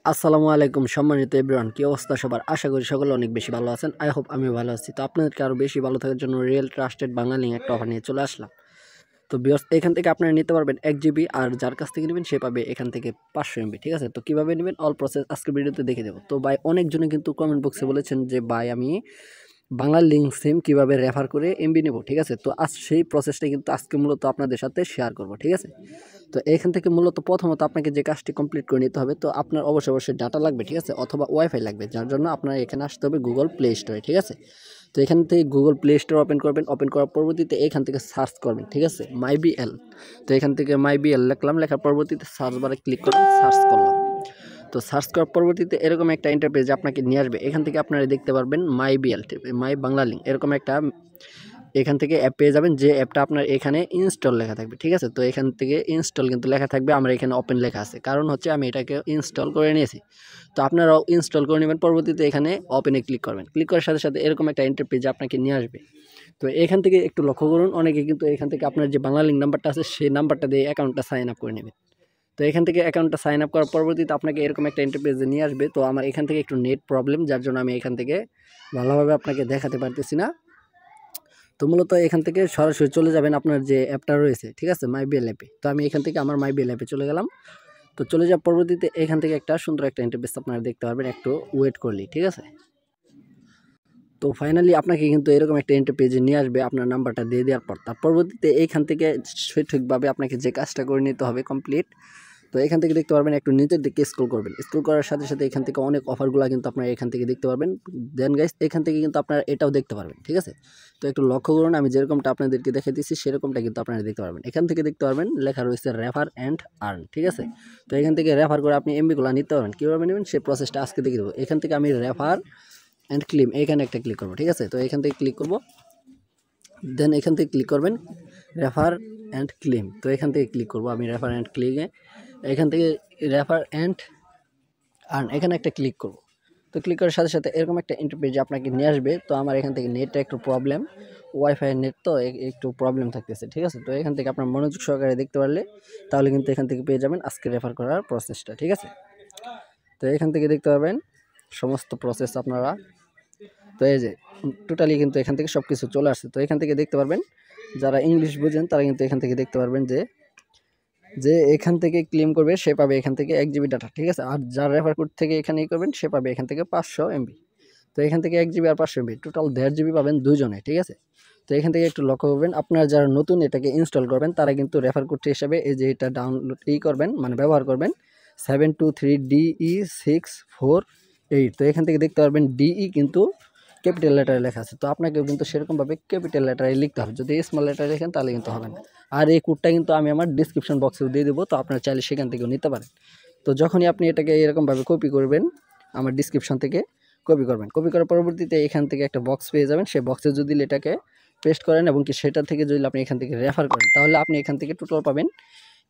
আসসালামু আলাইকুম সম্মানিত এভরিওয়ান, কি অবস্থা সবার? আশা করি সকলে অনেক বেশি ভালো আছেন। আই হোপ আমিও ভালো আছি। তো আপনাদেরকে আরও বেশি ভালো থাকার জন্য রিয়েল ট্রাস্টেড বাঙালি একটা অফার নিয়ে চলে আসলাম। তো ভিউয়ার্স, এখান থেকে আপনারা নিতে পারবেন 1 GB, আর যার কাছ থেকে নেবেন সে পাবে এখান থেকে 500 MB। ঠিক আছে, তো কীভাবে নেবেন অল প্রসেস আজকে ভিডিওতে দেখে দেবো। তো ভাই, অনেকজনে কিন্তু কমেন্ট বক্সে বলেছেন যে ভাই আমি বাংলার লিঙ্ক সিম কীভাবে রেফার করে এমবি নেব। ঠিক আছে, তো আজ সেই প্রসেসটা কিন্তু আজকে মূলত আপনাদের সাথে শেয়ার করব। ঠিক আছে, তো এখান থেকে মূলত প্রথমত আপনাকে যে কাজটি কমপ্লিট করে নিতে হবে, তো আপনার অবশ্যই ডাটা লাগবে। ঠিক আছে, অথবা ওয়াইফাই লাগবে, যার জন্য আপনার এখানে আসতে হবে গুগল প্লে স্টোরে। ঠিক আছে, তো এখান থেকে গুগল প্লে স্টোর ওপেন করবেন। ওপেন করার পরবর্তীতে এখান থেকে সার্চ করবেন। ঠিক আছে, মাইবিএল। তো এখান থেকে মাইবিএল লিখলাম, লেখার পরবর্তীতে সার্চ বারে ক্লিক করবেন, সার্চ করলাম। তো সার্চ করার পরবর্তীতে এরকম একটা ইন্টারপেজ আপনাকে নিয়ে আসবে। এখান থেকে আপনারা দেখতে পারবেন মাইবিএল, মাই বাংলা লিঙ্ক, এরকম একটা এখান থেকে অ্যাপ পেয়ে যাবেন, যে অ্যাপটা আপনার এখানে ইনস্টল লেখা থাকবে। ঠিক আছে, তো এখান থেকে ইনস্টল কিন্তু লেখা থাকবে, আমরা এখানে ওপেন লেখা আছে, কারণ হচ্ছে আমি এটাকে ইনস্টল করে নিয়েছি। তো আপনারাও ইনস্টল করে নেবেন। পরবর্তীতে এখানে ওপেনে ক্লিক করবেন। ক্লিক করার সাথে সাথে এরকম একটা ইন্টারপেজ আপনাকে নিয়ে আসবে। তো এখান থেকে একটু লক্ষ্য করুন, অনেকে কিন্তু এখান থেকে আপনার যে বাংলা লিঙ্ক নাম্বারটা আছে সেই নাম্বারটা দিয়ে অ্যাকাউন্টটা সাইন আপ করে নেবেন। তো এখান থেকে অ্যাকাউন্টটা সাইন আপ করার পরবর্তীতে আপনাকে এরকম একটা ইন্টারপেজে নিয়ে আসবে। তো আমার এখান থেকে একটু নেট প্রবলেম, যার জন্য আমি এখান থেকে ভালোভাবে আপনাকে দেখাতে পারতেছি না। তো মূলত এখান থেকে সরাসরি চলে যাবেন আপনার যে অ্যাপটা রয়েছে। ঠিক আছে, মাইবিএল অ্যাপে। তো আমি এখান থেকে আমার মাইবিএল অ্যাপে চলে গেলাম। তো চলে যাওয়ার পরবর্তীতে এখান থেকে একটা সুন্দর একটা ইন্টারফেস আপনারা দেখতে পারবেন, একটু ওয়েট করলেই। ঠিক আছে, তো ফাইনালি আপনাকে কিন্তু এরকম একটা ইন্টারপেজে নিয়ে আসবে আপনার নাম্বারটা দিয়ে দেওয়ার পর। তার পরবর্তীতে এইখান থেকে সঠিকভাবে আপনাকে যে কাজটা করে নিতে হবে কমপ্লিট। তো এখান থেকে দেখতে পারবেন, একটু নিচের দিকে স্ক্রল করবেন। স্ক্রল করার সাথে সাথে এখান থেকে অনেক অফারগুলো কিন্তু আপনারা এখান থেকে দেখতে পারবেন। দেন গাইস, এখান থেকে কিন্তু আপনারা এটাও দেখতে পারবেন। ঠিক আছে, তো একটু লক্ষ্য করুন, আমি যেরকমটা আপনাদেরকে দেখে দিচ্ছি সেরকমটা কিন্তু আপনারা দেখতে পারবেন। এখান থেকে দেখতে পারবেন লেখা রয়েছে রেফার অ্যান্ড আর্ন। ঠিক আছে, তো এখান থেকে রেফার করে আপনি এমবিগুলো নিতে পারবেন। কীভাবে নেবেন সেই প্রসেসটা আজকে দেখে দেবো। এখান থেকে আমি রেফার অ্যান্ড ক্লেম এখানে একটা ক্লিক করবো। ঠিক আছে, তো এখান থেকে ক্লিক করব, দেন এখান থেকে ক্লিক করবেন রেফার অ্যান্ড ক্লেম। তো এখান থেকে ক্লিক করব আমি রেফার অ্যান্ড ক্লেমে। এখান থেকে রেফার অ্যান্ড আর্ন এখানে একটা ক্লিক করব। তো ক্লিক করার সাথে সাথে এরকম একটা ইন্টারপেজ আপনাকে নিয়ে আসবে। তো আমার এখান থেকে নেটটা একটু প্রবলেম, ওয়াইফাই নেট তো একটু প্রবলেম থাকতেছে। ঠিক আছে, তো এখান থেকে আপনার মনোযোগ সহকারে দেখতে পারলে তাহলে কিন্তু এখান থেকে পেয়ে যাবেন আজকে রেফার করার প্রসেসটা। ঠিক আছে, তো এখান থেকে দেখতে পাবেন সমস্ত প্রসেস আপনারা। তো এই যে টোটালি কিন্তু এখান থেকে সব কিছু চলে আসছে। তো এখান থেকে দেখতে পারবেন, যারা ইংলিশ বোঝেন তারা কিন্তু এখান থেকে দেখতে পারবেন যে এখান থেকে ক্লেম করবে সে পাবে এখান থেকে 1 GB ডাটা। ঠিক আছে, আর যার রেফার কোড থেকে এখানে করবেন সে পাবে এখান থেকে 500 MB। তো এখান থেকে 1 GB আর 500 MB টোটাল 1.5 GB পাবেন দুজনে। ঠিক আছে, তো এখান থেকে একটু লক্ষ্য করবেন, আপনারা যারা নতুন এটাকে ইনস্টল করবেন তারা কিন্তু রেফার কোড হিসাবে এই যে এটা ডাউনলোড করবেন, মানে ব্যবহার করবেন 723DE648। তো এখান থেকে দেখতে পারবেন ডিই কিন্তু ক্যাপিটাল লেটারে লেখা আছে। তো আপনাকেও কিন্তু সেরকমভাবে ক্যাপিটাল লেটারে লিখতে হবে। যদি স্মল লেটারে লেখেন তাহলে কিন্তু হবে না। আর এই কোডটা কিন্তু আমি আমার ডিসক্রিপশন বক্সেও দিয়ে দেবো, তো আপনারা চাইলে সেখান থেকেও নিতে পারেন। তো যখনই আপনি এটাকে এরকমভাবে কপি করবেন, আমার ডিসক্রিপশন থেকে কপি করবেন। কপি করার পরবর্তীতে এখান থেকে একটা বক্স পেয়ে যাবেন। সেই বক্সে যদি এটাকে পেস্ট করেন এবং কি সেটা থেকে যদি আপনি এখান থেকে রেফার করেন, তাহলে আপনি এখান থেকে টোটাল পাবেন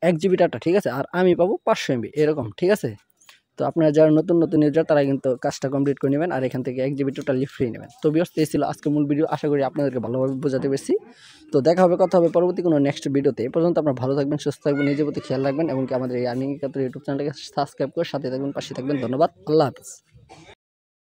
1 GB ডাটা। ঠিক আছে, আর আমি পাবো 500 MB এরকম। ঠিক আছে, তো আপনারা যারা নতুন ইউজার তারা কিন্তু কাজটা কমপ্লিট করে নেবেন, আর এখান থেকে 1 GB টোটালি ফ্রি নেবেন। তো ভিউয়ার্স, এই ছিল আজকের মূল ভিডিও। আশা করি আপনাদেরকে ভালোভাবে বোঝাতে পেরেছি। তো দেখা হবে, কথা হবে পরবর্তী কোনো নেক্সট ভিডিওতে। এ পর্যন্ত আপনারা ভালো থাকবেন, সুস্থ থাকবেন, নিজের প্রতি খেয়াল রাখবেন এবং কি আমাদের এই আর্নিং একাত্তর ইউটিউব চ্যানেলটাকে সাবস্ক্রাইব করে সাথে থাকবেন, পাশে থাকবেন। ধন্যবাদ, আল্লাহ হাফিজ।